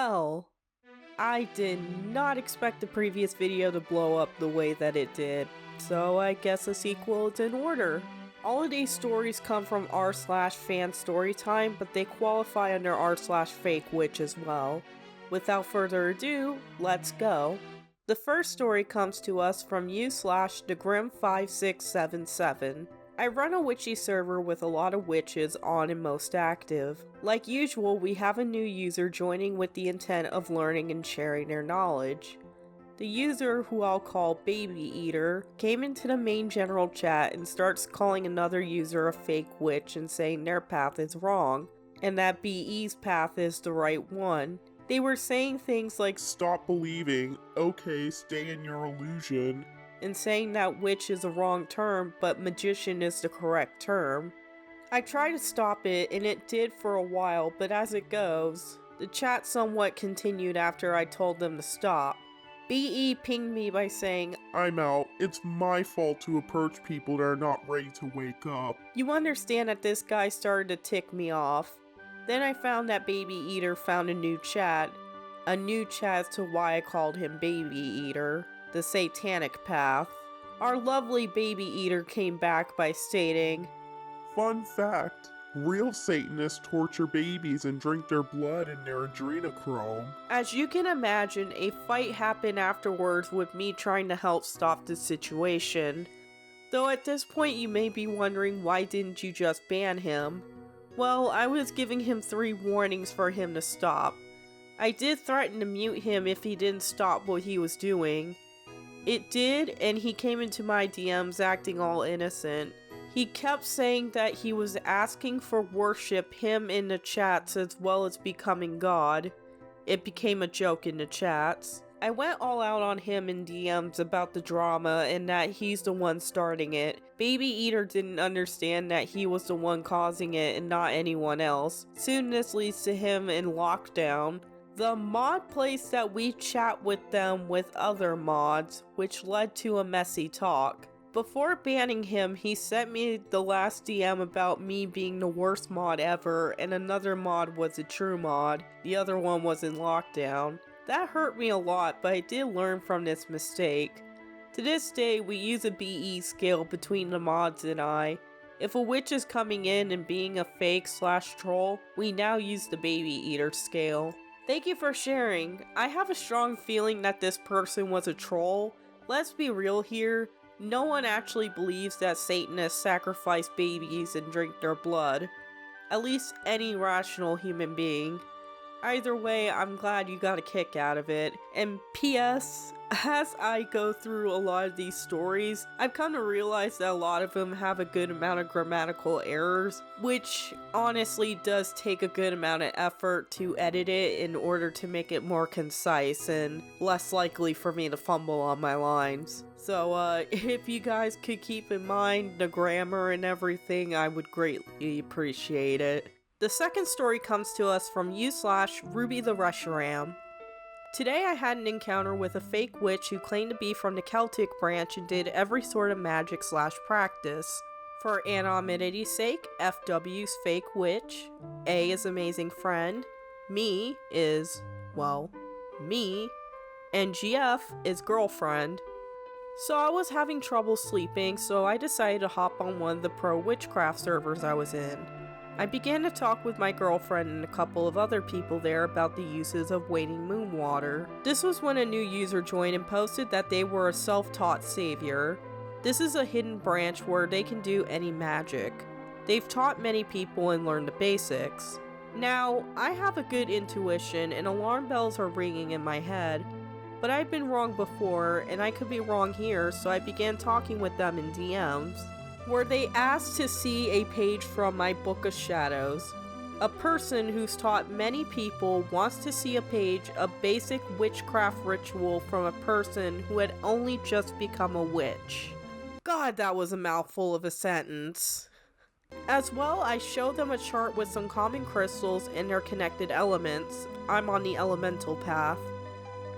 Well, I did not expect the previous video to blow up the way that it did, so I guess a sequel is in order. All of these stories come from r/fan storytime, but they qualify under r/fakewitch as well. Without further ado, let's go. The first story comes to us from u/thegrim5677. I run a witchy server with a lot of witches on and most active. Like usual, we have a new user joining with the intent of learning and sharing their knowledge. The user, who I'll call Baby Eater, came into the main general chat and starts calling another user a fake witch and saying their path is wrong, and that BE's path is the right one. They were saying things like, "Stop believing, okay, stay in your illusion," and saying that witch is a wrong term, but magician is the correct term. I tried to stop it, and it did for a while, but as it goes, the chat somewhat continued after I told them to stop. BE pinged me by saying, "I'm out. It's my fault to approach people that are not ready to wake up." You understand that this guy started to tick me off. Then I found that Baby Eater found a new chat as to why I called him Baby Eater. The satanic path. Our lovely Baby Eater came back by stating, "Fun fact, real Satanists torture babies and drink their blood in their adrenochrome." As you can imagine, a fight happened afterwards with me trying to help stop the situation. Though at this point you may be wondering, why didn't you just ban him? Well, I was giving him 3 warnings for him to stop. I did threaten to mute him if he didn't stop what he was doing. It did, and he came into my DMs acting all innocent. He kept saying that he was asking for worship him in the chats as well as becoming God. It became a joke in the chats. I went all out on him in DMs about the drama and that he's the one starting it. Baby Eater didn't understand that he was the one causing it and not anyone else. Soon this leads to him in lockdown. The mod placed that we chat with them with other mods, which led to a messy talk. Before banning him, he sent me the last DM about me being the worst mod ever, and another mod was a true mod. The other one was in lockdown. That hurt me a lot, but I did learn from this mistake. To this day, we use a BE scale between the mods and I. If a witch is coming in and being a fake/troll, we now use the Baby Eater scale. Thank you for sharing. I have a strong feeling that this person was a troll. Let's be real here. No one actually believes that Satanists sacrifice babies and drink their blood. At least any rational human being. Either way, I'm glad you got a kick out of it. And P.S., as I go through a lot of these stories, I've come to realize that a lot of them have a good amount of grammatical errors, which honestly does take a good amount of effort to edit it in order to make it more concise and less likely for me to fumble on my lines. So if you guys could keep in mind the grammar and everything, I would greatly appreciate it. The second story comes to us from u/Ruby the Reshiram. Today I had an encounter with a fake witch who claimed to be from the Celtic branch and did every sort of magic/practice. For anonymity's sake, FW's fake witch, A is amazing friend, me is, well, me, and GF is girlfriend. So I was having trouble sleeping, so I decided to hop on one of the pro witchcraft servers I was in. I began to talk with my girlfriend and a couple of other people there about the uses of waning moon water. This was when a new user joined and posted that they were a self-taught savior. This is a hidden branch where they can do any magic. They've taught many people and learned the basics. Now, I have a good intuition and alarm bells are ringing in my head, but I've been wrong before and I could be wrong here, so I began talking with them in DMs. Where they asked to see a page from my Book of Shadows. A person who's taught many people wants to see a page of basic witchcraft ritual from a person who had only just become a witch. God, that was a mouthful of a sentence. As well, I showed them a chart with some common crystals and their connected elements. I'm on the elemental path.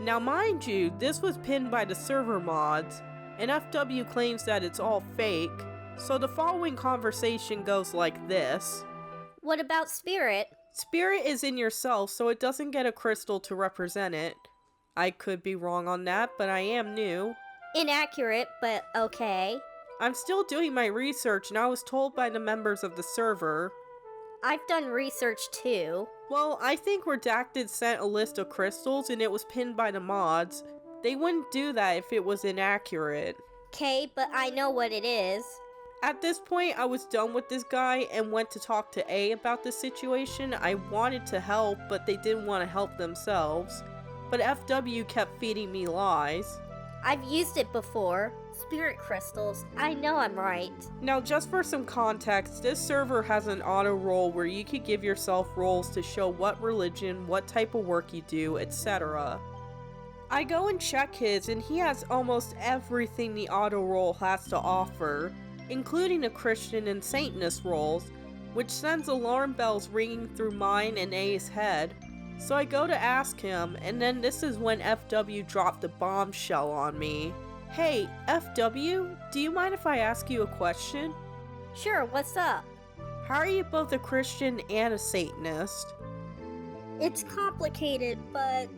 Now mind you, this was pinned by the server mods, and FW claims that it's all fake. So the following conversation goes like this. What about spirit? Spirit is in yourself, so it doesn't get a crystal to represent it. I could be wrong on that, but I am new. Inaccurate, but okay. I'm still doing my research, and I was told by the members of the server. I've done research too. Well, I think Redacted sent a list of crystals and it was pinned by the mods. They wouldn't do that if it was inaccurate. Okay, but I know what it is. At this point, I was done with this guy and went to talk to A about the situation. I wanted to help, but they didn't want to help themselves. But FW kept feeding me lies. I've used it before. Spirit crystals. I know I'm right. Now, just for some context, this server has an auto roll where you could give yourself roles to show what religion, what type of work you do, etc. I go and check his, and he has almost everything the auto roll has to offer, including the Christian and Satanist roles, which sends alarm bells ringing through mine and A's head. So I go to ask him, and then this is when FW dropped a bombshell on me. Hey, FW, do you mind if I ask you a question? Sure, what's up? How are you both a Christian and a Satanist? It's complicated, but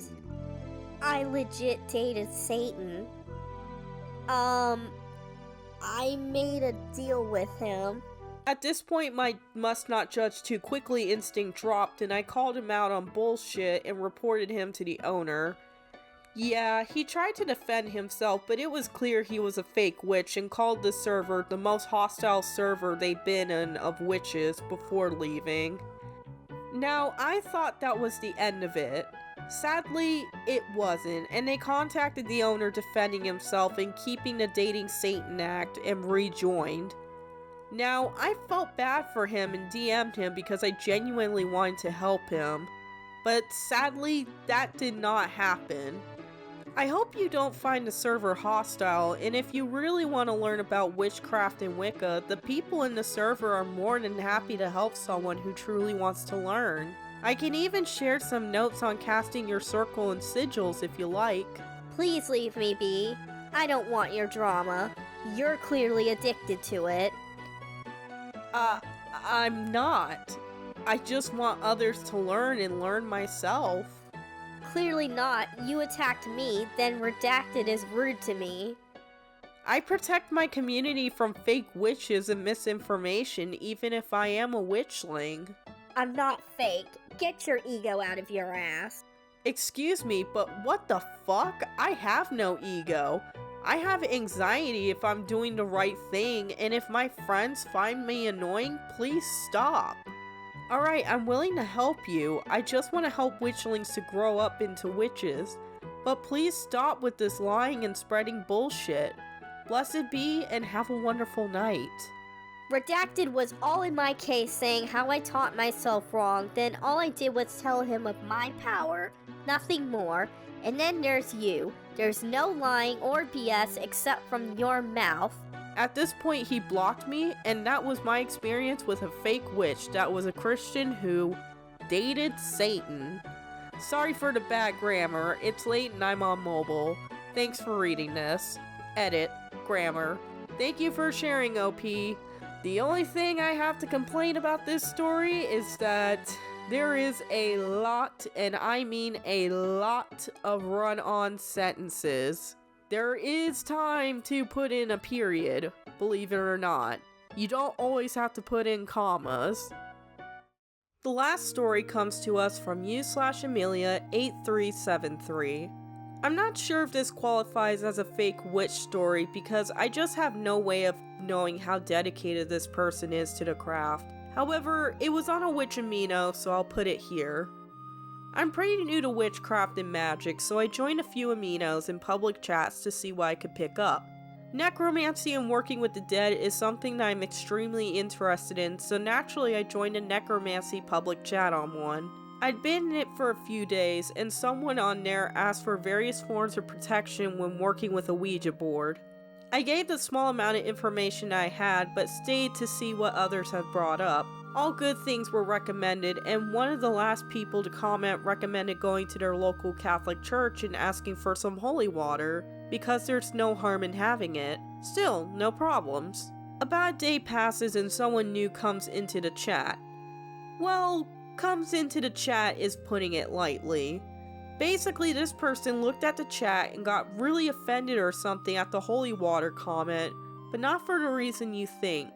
I legit dated Satan. I made a deal with him. At this point, my must not judge too quickly instinct dropped, and I called him out on bullshit and reported him to the owner. Yeah, he tried to defend himself, but it was clear he was a fake witch and called the server the most hostile server they'd been in of witches before leaving. Now, I thought that was the end of it. Sadly, it wasn't, and they contacted the owner defending himself and keeping the Dating Satan Act and rejoined. Now, I felt bad for him and DM'd him because I genuinely wanted to help him, but sadly, that did not happen. I hope you don't find the server hostile, and if you really want to learn about witchcraft and Wicca, the people in the server are more than happy to help someone who truly wants to learn. I can even share some notes on casting your circle and sigils if you like. Please leave me be. I don't want your drama. You're clearly addicted to it. I'm not. I just want others to learn and learn myself. Clearly not. You attacked me, then Redacted is rude to me. I protect my community from fake witches and misinformation, even if I am a witchling. I'm not fake. Get your ego out of your ass. Excuse me, but what the fuck? I have no ego. I have anxiety if I'm doing the right thing, and if my friends find me annoying, please stop. Alright, I'm willing to help you. I just want to help witchlings to grow up into witches. But please stop with this lying and spreading bullshit. Blessed be, and have a wonderful night. Redacted was all in my case saying how I taught myself wrong, then all I did was tell him of my power, nothing more, and then there's you. There's no lying or BS except from your mouth. At this point, he blocked me, and that was my experience with a fake witch that was a Christian who dated Satan. Sorry for the bad grammar, it's late and I'm on mobile. Thanks for reading this. Edit. Grammar. Thank you for sharing, OP. The only thing I have to complain about this story is that there is a lot, and I mean a lot, of run-on sentences. There is time to put in a period, believe it or not. You don't always have to put in commas. The last story comes to us from u/Amelia8373. I'm not sure if this qualifies as a fake witch story because I just have no way of knowing how dedicated this person is to the craft. However, it was on a witch amino, so I'll put it here. I'm pretty new to witchcraft and magic, so I joined a few aminos in public chats to see what I could pick up. Necromancy and working with the dead is something that I'm extremely interested in, so naturally I joined a necromancy public chat on one. I'd been in it for a few days, and someone on there asked for various forms of protection when working with a Ouija board. I gave the small amount of information I had, but stayed to see what others had brought up. All good things were recommended, and one of the last people to comment recommended going to their local Catholic church and asking for some holy water, because there's no harm in having it. Still, no problems. About a day passes and someone new comes into the chat. well, comes into the chat is putting it lightly. Basically, this person looked at the chat and got really offended or something at the holy water comment, but not for the reason you think.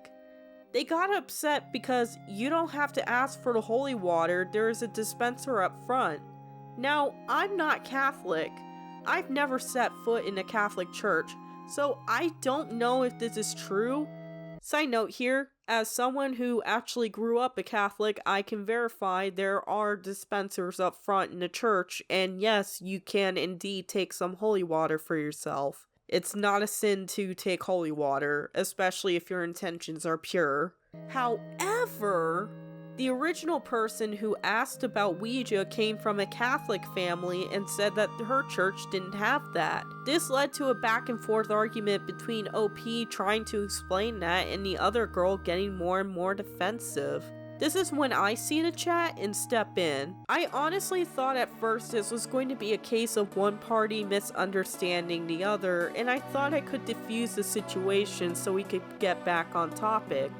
They got upset because you don't have to ask for the holy water, there is a dispenser up front. Now, I'm not Catholic. I've never set foot in a Catholic church, so I don't know if this is true. Side note here, as someone who actually grew up a Catholic, I can verify there are dispensers up front in the church, and yes, you can indeed take some holy water for yourself. It's not a sin to take holy water, especially if your intentions are pure. However, the original person who asked about Ouija came from a Catholic family and said that her church didn't have that. This led to a back and forth argument between OP trying to explain that and the other girl getting more and more defensive. This is when I see the chat and step in. I honestly thought at first this was going to be a case of one party misunderstanding the other, and I thought I could diffuse the situation so we could get back on topic.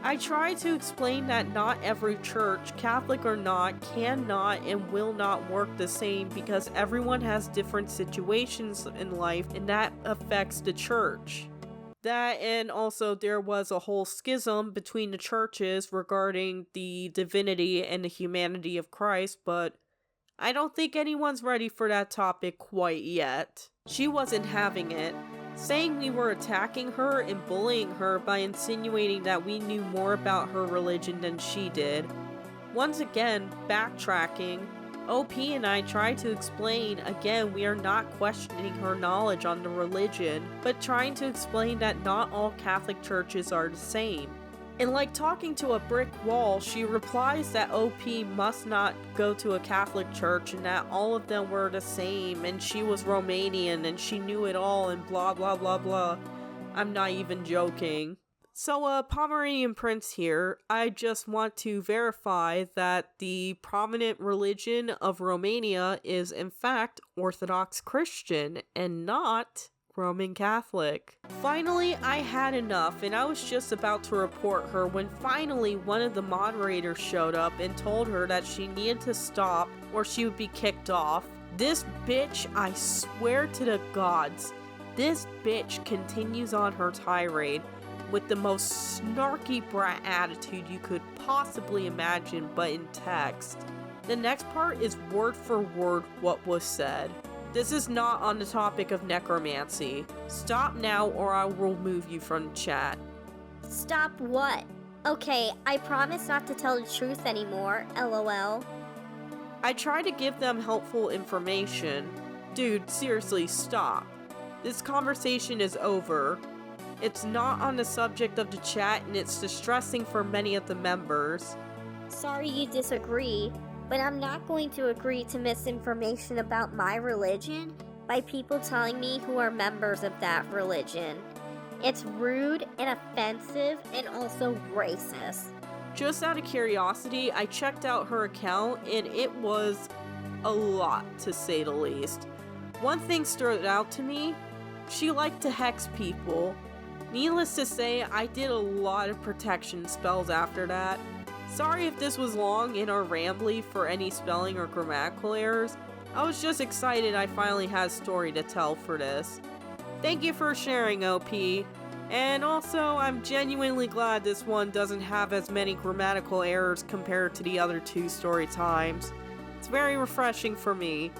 I tried to explain that not every church, Catholic or not, cannot and will not work the same because everyone has different situations in life and that affects the church. That, and also there was a whole schism between the churches regarding the divinity and the humanity of Christ, but I don't think anyone's ready for that topic quite yet. She wasn't having it, saying we were attacking her and bullying her by insinuating that we knew more about her religion than she did. Once again, backtracking, OP and I tried to explain, again, we are not questioning her knowledge on the religion, but trying to explain that not all Catholic churches are the same. And like talking to a brick wall, she replies that OP must not go to a Catholic church and that all of them were the same and she was Romanian and she knew it all and blah blah blah blah. I'm not even joking. So Pomeranian Prince here, I just want to verify that the prominent religion of Romania is in fact Orthodox Christian and not Roman Catholic. Finally, I had enough and I was just about to report her when finally one of the moderators showed up and told her that she needed to stop or she would be kicked off. This bitch, I swear to the gods, this bitch continues on her tirade with the most snarky brat attitude you could possibly imagine, but in text. The next part is word for word what was said. This is not on the topic of necromancy. Stop now or I will remove you from the chat. Stop what? Okay, I promise not to tell the truth anymore, LOL. I try to give them helpful information. Dude, seriously, stop. This conversation is over. It's not on the subject of the chat and it's distressing for many of the members. Sorry you disagree, but I'm not going to agree to misinformation about my religion by people telling me who are members of that religion. It's rude and offensive and also racist. Just out of curiosity, I checked out her account and it was a lot, to say the least. One thing stood out to me, she liked to hex people. Needless to say, I did a lot of protection spells after that. Sorry if this was long and or rambly for any spelling or grammatical errors. I was just excited I finally had a story to tell for this. Thank you for sharing, OP. And also, I'm genuinely glad this one doesn't have as many grammatical errors compared to the other two story times. It's very refreshing for me.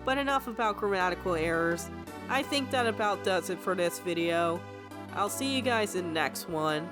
But enough about grammatical errors. I think that about does it for this video. I'll see you guys in the next one.